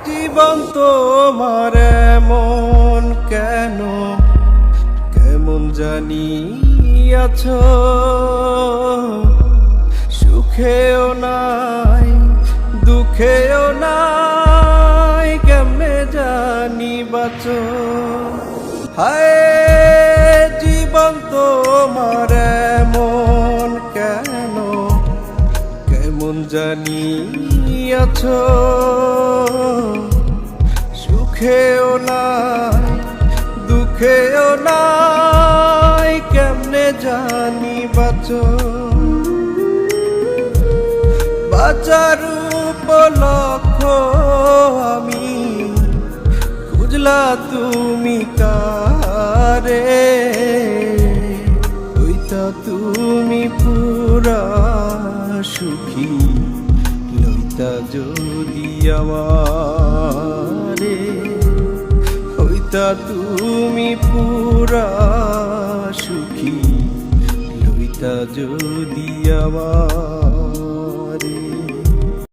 জীবন তোমার এমন কেন, কেমন জানি আছো, সুখেও নাই দুঃখেও নাই, কেমনে জানি বাঁচো। হায় জীবন তোমার এমন কেন, কেমন জানি আছো, সুখেও নাই দুঃখেও নাই, কেমনে জানি বাঁচো। বাঁচার উপলক্ষ্য আমি খুঁজলা তুমি কারে, হইতা তুমি পুরা সুখী, লইতা যদি আমারে, হইতা তুমি পুরা সুখী, লইতা যদি আমারে।